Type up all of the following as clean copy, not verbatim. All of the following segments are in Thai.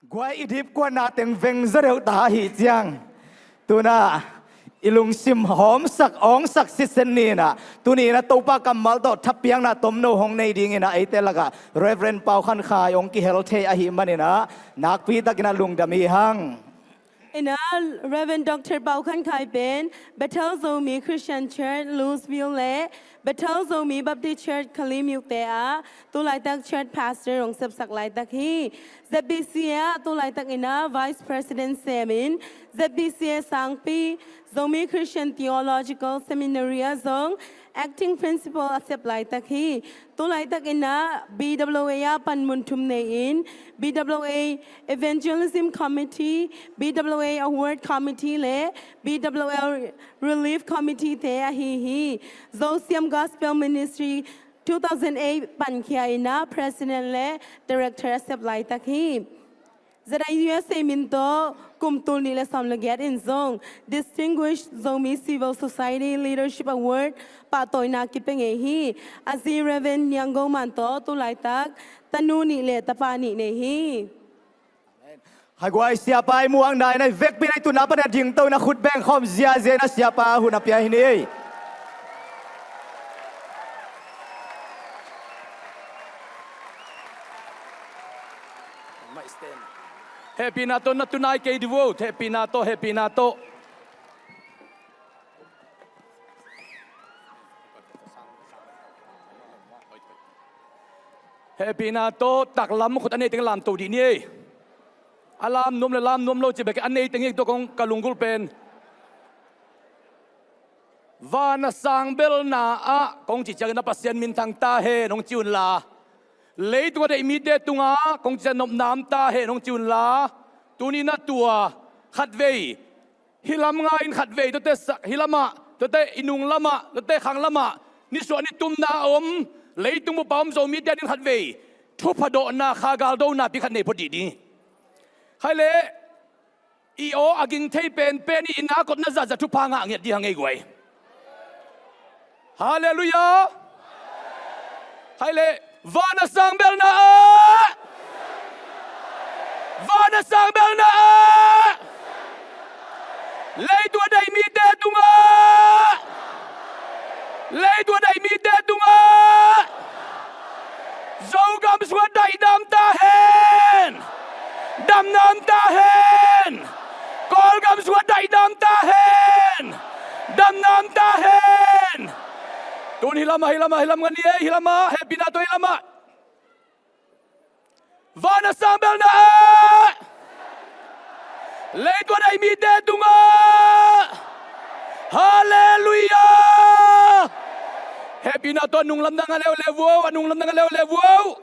กวยอิดิบกวนนาเต็งเวงเจริญตาหิจังตัวน่ะอิลุงซิมหอมสักองสักสิเซนนี่นะตัวนี้นะตัวปากำมัลโตทับเปียงนะต้มโนหงในดิ่งนะไอเตลกะเรเวรนเปาขันขายองกิเฮลเทอหิมันนี่นะนักพีตะกินาลุงดามีหังIna Reverend Dr. Bao Khan Khai Ben, Bethel Zomi Christian Church, Louisville Le, Bethel Zomi Baptist Church, Kalim Yuktea, Tulai Tak Church Pastor Ong Sep Sak Lai Tak Hi, ZBCA Tulai Tak Ina Vice President Semin, ZBCA Sangpi, Zomi Christian Theological Seminary Zong, Acting Principal Asep Lai Tak Hi, Tulai Tak Ina BWA Pan Muntum Nein, BWA Evangelism Committee, BWA Award Committee Le, BWA Relief Committee Te Hi, Zosiam Gospel Ministry 2008 Pan Kia Ina, President Le, Director Asep Lai Tak Hi. Zada USA Minto, Kumtul Nila Samlaget in Zong, Distinguished Zomi Civil Society Leadership Award, Patoy na Kipeng Ehi, Azi Reven Yango Manto, Tulaitak, Tanuni Le Tapani Nehi. หากว่าเสียไปม่วงได้ในเวกปีในตุนาประเดี๋ยวยิงตัวนักขุดแบงคอมเสียเจนะเสียไปหุ่นเปียหินี่Happy nato na tunay kay devote. Happy nato, happy nato. Happy nato taklam ko tanay ting lam to di ni. Alam nom lo chibek anay ting ito kong kalunggol pen. Vana sangbel na a kong chichag na pasyan mintang tahe nong chiun la. Lấy tua đây mít tung á, công chân nộp nám ta hệ nông chun lá, tu ni nát tua khát về, hilam ngay in khát về tôi tê hilama, tôi tê inung lama, tôi tê khang lama, ni suan ni tum na lấy tung một bám dầu mít in khát về, thu phá độ na khá gal đâu na bị khát này phật đi, hay lẽ, io aging thấy pen in á còn na za thu phá ngã nghiệt đi hàng ngày quay, Hallelujah, hay lẽ Vana sang bel na Vana sang bel na Lei tua dai mi te tunga Lei tua dai mi te tunga Zau gam swa dai dam ta hen Dam nam ta hen Kol gam swa dai dam ta hen Dam nam ta hen Tun hilama ngani hilama happy na to hilama Vana sambel na Lei ko dai mi te tunga Hallelujah Happy na to anung lam na lewo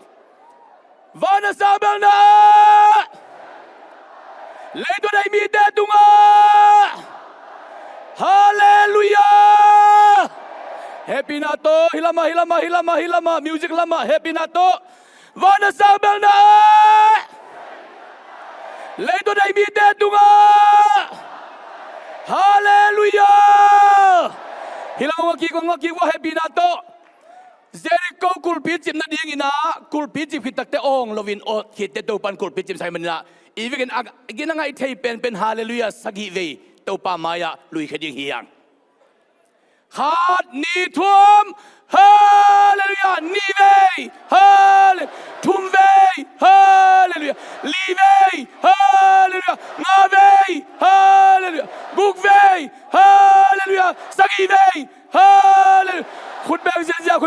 Vana sambel na Lei ko dai mi te tunga Hallelujah Happy na to, hilama, music lama, happy na to. Vana sabel na. Leito dai mite tunga. Hallelujah. Hilama ngaki wa happy na to. Jericho kulpit sim na ding ina, kulpit sim kitak te ong lovin ot kit te to pan kulpit sim sai manila. Even ginanga itay pen hallelujah sagi ve to pa maya lui khading hiyang. Hạt ni thuom Hallelujah ni vei Hallelujah thum vei Hallelujah li vei Hallelujah nga vei Hallelujah guk vei Hallelujah sagi vei Hallelujah khut beng zia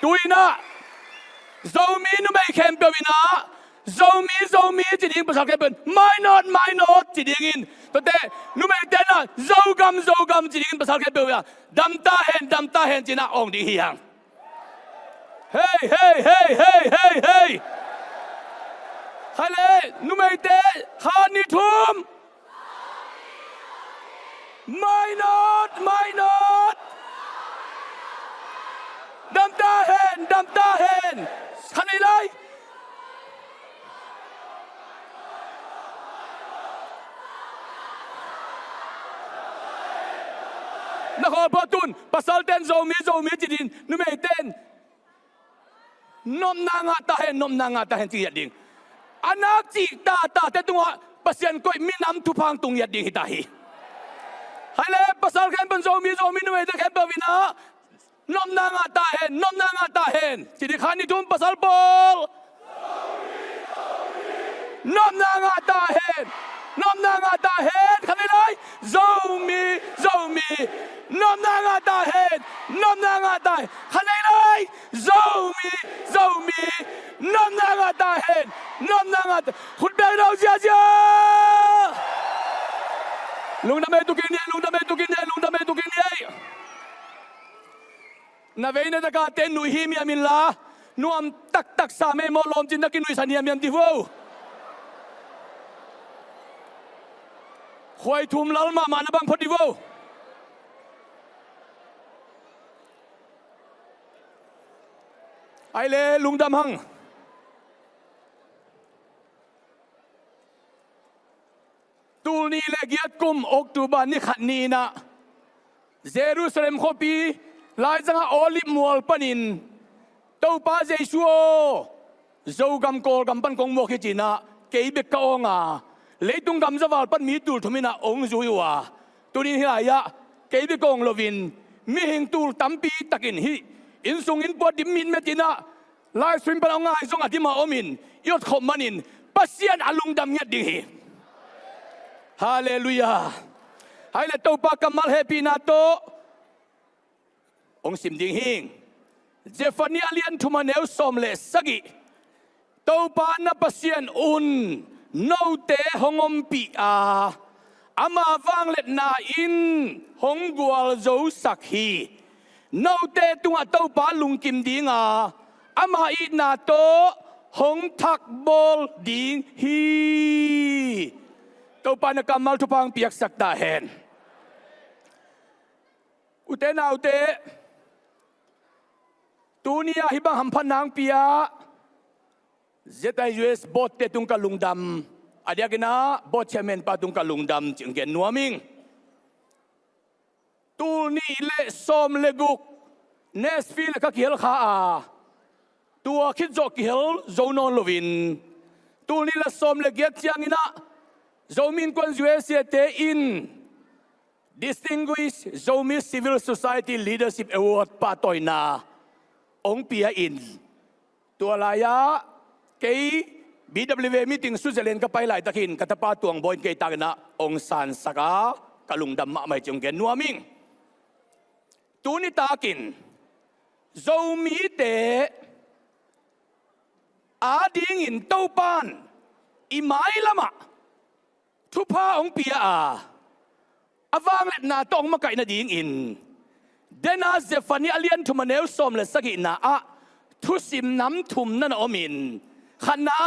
tuina zomi nu mai khem pewina Zomi chỉ điên pasal keben my not chỉ điên tôi te nu mai te na zogam chỉ điên pasal keben ya dam ta hen chỉ na ong di hiang hey hay le nu mai te khan ni thum my not dam ta hen khan ni lai Nako patun pasal ten zomi chỉ din nu mai ten นมนางาตาเห็นนมนางาตาเห็นจียดิ่งอนักจีตาแต่ตัวปัสยันก็มีน้ำทุพังตุงยดิ่งฮิตาฮีให้เลยปัสสาวะแค่เป็นโซมีนุ่ยจะแค่เป็นวินานมนางาตาเห็นนมนางาตาเห็นสิริขานิทุมปัสสาวะบอลนมนางาตาเห็นนมนางาตาเห็นขันเลยโซมีนมนางาตาเห็นนมนางาตาขันเลยโซมีนมนางาตาเห็นนมนางาตาคุณเบลเราเจ้าลุงดำเมตุกินเนี่ยนาเวเนตะกาเตนุฮิมีอามิลลานวมตักสามเอโมลอมจินนักกินุยสันยามีอันติโวคอยทุ่มลัลมานะบังพอดีโวไอเล่ลุงดำหังตูนี่เลกียดกุมออกตูบานนี่ขัดนีนะเยรูซาเล็มโคปีลายจังโอลิมมัวปนินตัวป้าเจชัวโจกำโกลกำปันกงมัวขี้จีน่ะเก็บเบกกองเลยตุงกำจะวัลปันมีตูทมินะองจุยว่าตัวนี้อะไรอะเก็บเบกกองโลวินมีหิงตูตั้มปีตะกินฮิอินซุงอินปวดดิมินเมตินะลายสวิมปนเอาง่ายจงอธิมาอมินยอดขมมันินปัสยันอลุงดำเงียดดิ่งฮิฮาเลลูยาให้เลตัวป้ากำมัลเฮปีนาโตองสิมดิ่งหิงเจฟานีอาเลียนทุมาเนลสมเลสกิตัวป้านับปัสยันอุนโนเตหงอมปีอามาวังเล็ดนาอินหงกัวลโจสักฮีโนเตตุงอัตตัวป้าลุงกิมดิ่งอามาอินาโตหงทักบอลดิ่งฮีตัวป้านักกำมัลทุพังเปียกสักตาเห็นอุเตนาอุเตตูนี้ฮิบังหัมพันนางเปียเจตัยยูเอสบอทเตตุงกะลุงดำอาเดียกินะบอทเชมเมนปาตุงกะลุงดำจึงเกนนัวมิงตูนี้เละซอมเลกุกเนสฟิลก็เขียลข้าตัวคิดจอกเขียลโจนอนลวินตูนี้เละซอมเลกียจยังอินะโจมินควนยูเอสเตอิน Distinguished Zomi Civil Society Leadership Award ปาตอยนาองเปียอินตัวลายะเกย์ BWA meeting สุดเจริญก็ไปหลายตะกินกัตปาตวงบอยเกย์ตากนะองสันสกากะลุงดำมาไม่จงเกนนัวมิงตัวนี้ตากิน Zomi เตอาดิ่งอินเต้าปานอีไม้ละมะทุพาองเปียอาวางเล็ดนาตองมาไก่นาดิ่งอินเดนาเซฟานีอาเลียนทุมาเนลสมเลสกินาทุสิมน้ำทุมนั่นอมินขณะ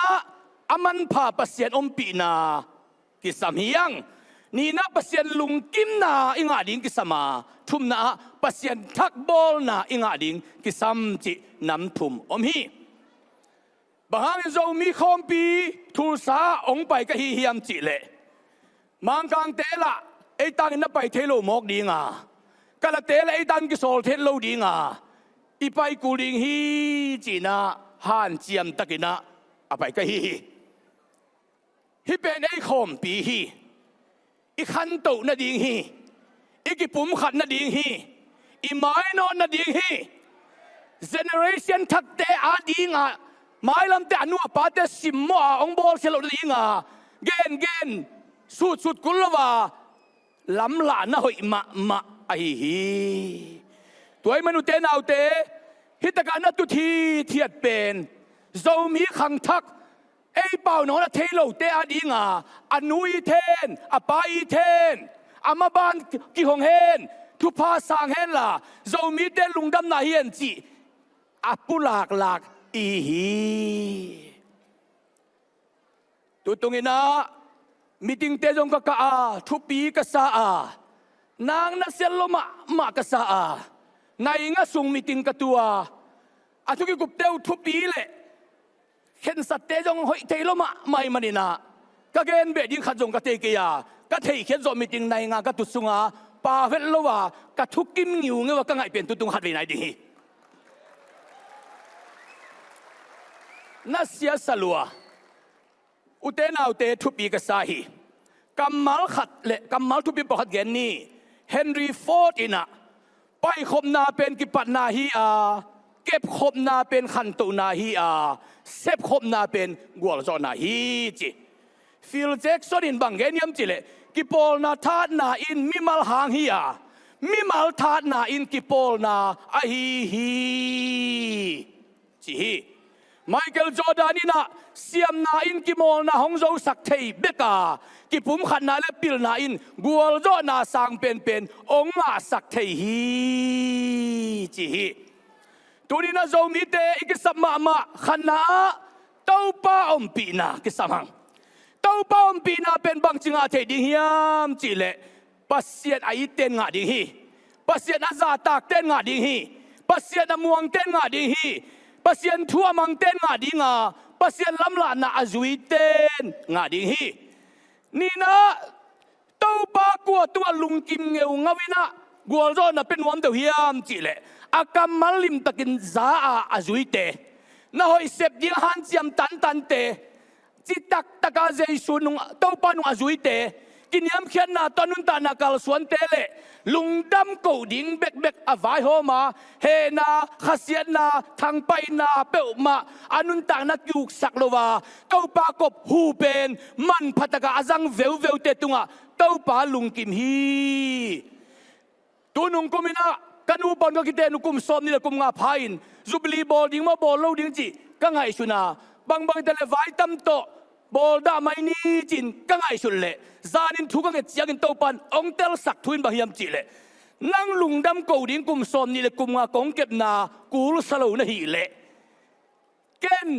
อามันพาปัสยันอมปีนากิสามเฮียงนี่นะปัสยันลุงกิมนาอิงาดิ่งกิสมาทุมนาปัสยันทักบอลนาอิงาดิ่งกิสามจิน้ำทุมอมฮีบางโจมีคอมปีทูสาองไปก็ฮิเฮียมจิเลมังกังเตละไอตังนับไปเทโลมอกดีงากะละเตละไอตันกิโซลเทโลดีงาอีไปกูดิงฮีจีน่าฮันเจียมตะกินะอไปก็ฮีเป็นไอคอมปีฮีอีขันโตนาดิงฮีอีกิปุ่มขันนาดิงฮีอีไม้นอนนาดิงฮีเจเนอเรชันทักเตอาดิงาไม้ลำเตอนัวปาเตสิมมัวองบอลเชลดิงาเกนสุดกุลวาลำหลานนะหอยมาไอฮีตัวไอ้มนุษย์เตนเอาเตฮิตการนัตุทีเทียดเป็นโจมีขังทักไอ้เป่าหนอนเทโลเตอาดิงาอนุยเทนอปาอีเทนอามาบานกิหงเฮนทุพาสางเฮนล่ะโจมีเตลุงดำนาเฮียนจีอปุหลากอีฮีตุตรงนี้นะมีติงเตจงกะทุปีกะสานางนักเซลมากะสานายงะสุงมีติงกะตัวทุกิกุบเตวทุปีเลเข็นสัตเตจงหอยเทโลมาไม่มานินะกะเกนเบดิงขัดจงกะเตกียกะเทเข็นจอมีติงนายงากะตุสุงปาเวลโลวากะทุกิมงิวเงว่ากะไงเป็นตุตุงหัดไว้ไหนดิ นัสยาสลัวอุเตนเอาเตทุบีกษาฮีกัมมัลขัดเละกัมมัลทุบีปขัดเกนนี่เฮนรี่ฟอร์ดอินะไปขบนาเป็นกิปัตนาฮีอาเก็บขบนาเป็นขันตุนาฮีอาเซฟขบนาเป็นกัวลจอนาฮีจีฟิลเจ็กซอดินบังเกนยมจิเลกิปอลนาทานาอินมิมัลหางฮีอามิมัลทานาอินกิปอลนาอะฮีจีฮีไมเคิลจอร์แดนนี่นะเสียมนาอินกิมอลนาฮงโจสักเทยเบกากิปุ่มขันนาเลปิลนาอินกัวลจอนาสังเป็นองมาสักเทยฮีจีฮีตัวนี้นะโจมีเตอีกสัมมาขันนาเต้าป้าอมปีนากิสัมหังเต้าป้าอมปีนาเป็นบางจิงอาเทดิฮิมจีเลปัสเซียนไอเต้นงาดิฮีปัสเซียนอาซาตากเต้นงาดิฮีปัสเซียนมวงเต้นงาดิฮีPasian Thu Tawh ten nga dinga Pasian lamla na azui ten nga ding hi Nina tau pa ko tua lungkim ngeu ngawina gwal zo na penwam de hiam chile akam malim takin za a azui te na hoi sep ding han chiam tan te chi tak taka jaisu nung tau pa nung azui te kinyam khian na tonun ta na kal suan te le lungdam ko ding bek avai homa he na khasiat na thang pai na peuma anun ta na kyuk sak lova tau pa kop hu pen man phataka azang veu te tunga tau pa lungkim hi tunung komina kanu pon ka kite nukum som ni kum nga phain zubli bol ding ma bol lo ding chi ka ngai suna bang tele vai tam to bol da mai ni chin ka ngai sul le zanin thu ka ke chiang in to pan ong tel sak thuin ba hiam chi le nang lungdam ko ding kum som ni le kum nga kong kep na kul salo na hi le ken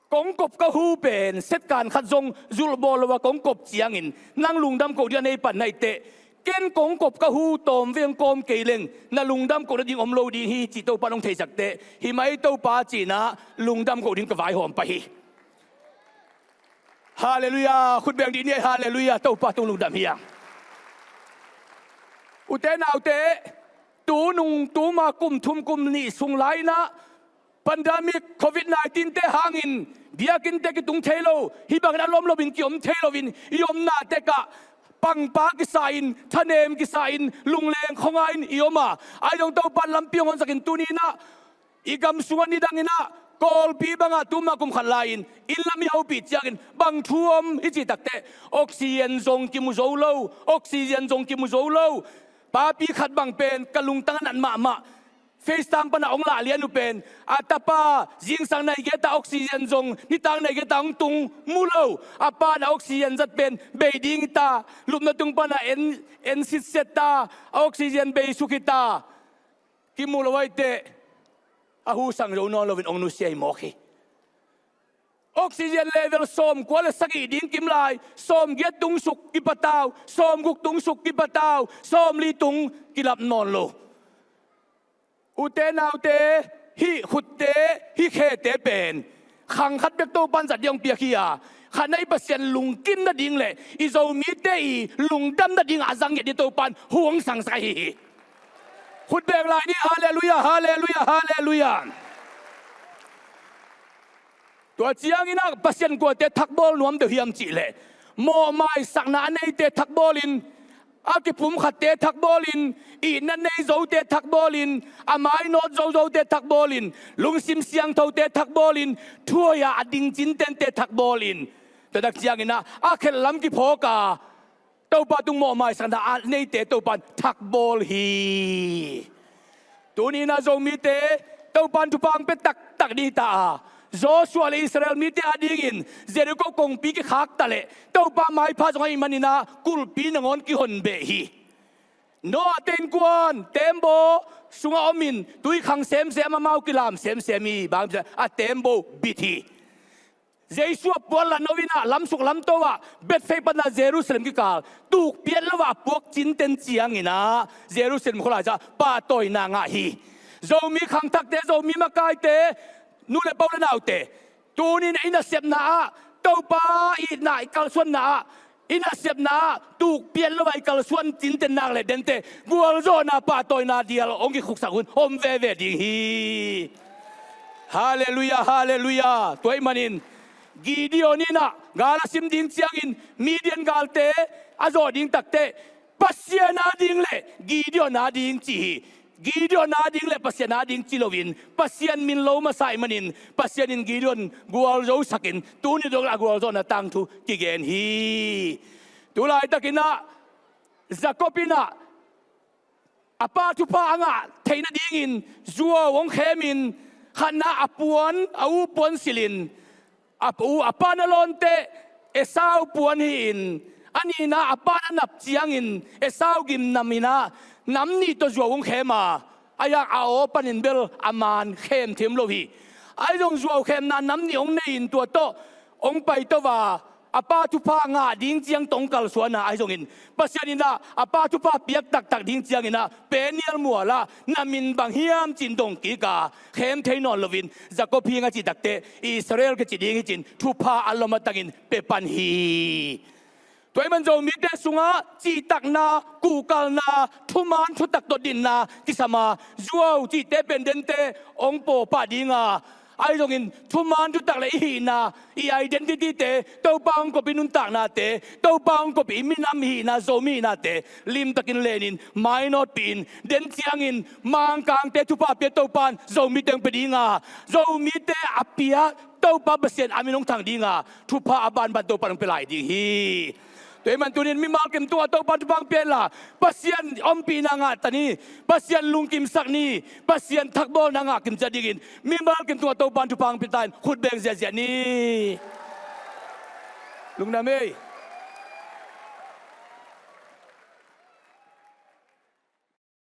kong kop ka hu pen set kan khat jong zul bol wa kong kop chiang in nang lungdam ko dia nei pan nai te ken kong kop ka hu tom veng kom ke leng na lungdam ko ding om lo ding hi chi to pan ong thei sak te hi mai to pa chi na lungdam ko ding ka vai hom pa hiฮาเลลูยาคุณแบ่งดีเนี่ยฮาเลลูยาเต้าป้าตุงลุงดำเฮียอุเตนเอาเตตูนุงตูมากุมทุมกุมนี่สุงไลนะปันดามิกโควิด-19เตหางินเบียกินเตกิตุงเทโลฮิบังอารมณ์โลวินกิอมเทโลวินยอมนาเตกะปังปากิสาอินทะเนมกิสาอินลุงเลงของอินอิโอมาไอดงเต้าปันลำเปียงวันสักินตูนี้นะอีกำสุวรรณีดังนี้นะกอลปีบังอาตุมากุมขันลายินอินลามีเอาปีจากินบังท่วมอิจิตักเตออกซิเจนจงกิมุโซโลออกซิเจนจงกิมุโซโลปาปีขัดบังเป็นกะลุงตั้งนันมาเฟสตังปนะองลาเลียนุเป็นอาตาปายิงสังในเกตาออกซิเจนจงนิตังในเกตาองตุงมูโลอาปานะออกซิเจนจัดเป็นเบดิงตาลุมนาตุงปนะเอ็นซิเซตาออกซิเจนเบสุกิตากิมูโลไวเตอาหูสังโรนอลวินองนุเซียมอคีออกซิเจนเลเวลสมกว่าเลยสักอีดิ้งกิมลายสมเกตุงสุกกิปะตาวสมกุกตุงสุกกิปะตาวสมลีตุงกิลับนอนโลอุเตนาวเตฮิขุดเตฮิเคเตเป็นขังคัดเบกโตปันจัดยองเปียคียขันในเปอร์เซ็นต์ลุงกินนัดดิ้งเลยอิโซมีเตอีลุงดำนัดดิ้งอาซังเกดิโตปันห่วงสังไซขุดเบกลายนี่ฮาเลลูยาฮาเลลูยาฮาเลลูยาตัวเจียงอินักปัสยันกวเตทักบอลนวมเดียมจีเลโมไม่สักนาในเตทักบอลินอากิปุ่มขัดเตทักบอลินอีนั่นในโจเตทักบอลินอาไม้โนดโจเตทักบอลินลุงซิมเสียงเท่าเตทักบอลินทั่วยาดิ่งจินเตนเตทักบอลินแต่ดักเจียงอินักอาเคลำกิพอกาเต้าปาตุงโมไม่สักนาในเตเต้าปันทักบอลฮีตัวนี้นะโจมีเตเต้าปันทุปังเป็นตักดีตาโจชัวเลอิสราเอลมีเตอดีกินเจริโกกงปีกิขักตะเลเต้าปาไม่พาจงไอมันนี่นะกุลปีนงอนกิฮอนเบฮีโนอาเตนกวนเต็มโบสุงอมินตุยขังเซมมาเมากิลามเซมมีบางจะอาเต็มโบบิทีเจสัวปวลละโนวินาลำสุกลำโตวะเบ็ดเฟปันนาเยรูซาเล็มกิกาลตูกเปียนละวะพวกจินเตนเจียงอินะเยรูซาเล็มคนละจะป้าตอยนางาฮีโจมีขังทักเตโจมีมากายเตนู่นเลยเป้าเลยน่าเตตัวนี้อินาเซมนาเต้าป้าอีน่าอิกัลส่วนนาอินาเซมนาตูกเปียนละวะอิกัลส่วนจินเตนนางเลยเดนเตกัวโจนาป้าตอยนาเดียลองกิขุกสักุนอมเวดีฮี ฮาเลลูยาฮาเลลูยาตัวมันอินกีดิโอนี่นะกาลสิมดิ้งเชียงอินมีเดียนกาลเตอาโจดิ้งตักเตปัสยานาดิ้งเล่กีดิโอนาดิ้งจีกีดิโอนาดิ้งเล่ปัสยานาดิ้งจิโลวินปัสยานมินโลมาใส่มันอินปัสยานินกีดิโอนกัวโจสักินตูนี่ดอกกัวโจนาตังทุกิเกนฮีตุลายตะกินะจักรปินะอาปาทุพาอ่ะเทนดิ้งอินจัววงเขมินขันนาอปวนอาปวนสิลินอาปานลอนเตเอสาวปวนหินอันนี้นะอาปานนับเจียงอินเอสาวกิมนามินะน้ำนี่ตัวจัววงเขมาอายังเอาปันินเบลอามานเข้มเทียมโลวีไอ้ตรงจัวเข้มนั้นน้ำนี่องในอินตัวโตองไปตัวว่าอาปาทุพางาดิ้งเจียงตรงกัลส่วนนะไอ้ตรงอินปัจจัยนี้นะอาปาทุพาเปียกตักดิ้งเจียงอินนะเป็นเนียลมัวละนามินบางเฮียมจินตงกีกาเข้มเทนอนโลวินจะก็พิงาจิตักเตอิสราเอลก็จิดิ้งจินทุพาอัลลอฮ์มาตักินเปปันฮีตัวมันจะมีแต่สุงาจีตักนากูกัลนาทุมานทุตักตดินนาที่สมาจัวจีเตเป็นเดนเตองโปปาดิงาไอ้ตรงนี้ทุมานทุตักเลยฮีนาอีไอเดนติตี้เตเต้าปังก็เป็นนุนตักนาเตเต้าปังก็เป็นมินามฮีนาโซมีนาเตลิมตักินเลนินไม่นอดปีนเดนเจียงอินมังกังเตทุพาเปียเต้าปันโซมีเต็งเป็นดิงาโซมีเตอเปียเต้าปังเปอร์เซ็นต์อามินงทางดิงาทุพาอาบันบันเต้าปังเป็นไหลดิฮีตัวมันตัวนี้มีมาเก็มตัวตัวปัจจุบันเปลี่ยนละปัสยันอมปีนางาตานีปัสยันลุงกิมสักนีปัสยันทักบอลนางากิมจะดิกินมีมาเก็มตัวตัวปัจจุบันเปลี่ยนขุดเบงเสียนี่ลุงนาเมย์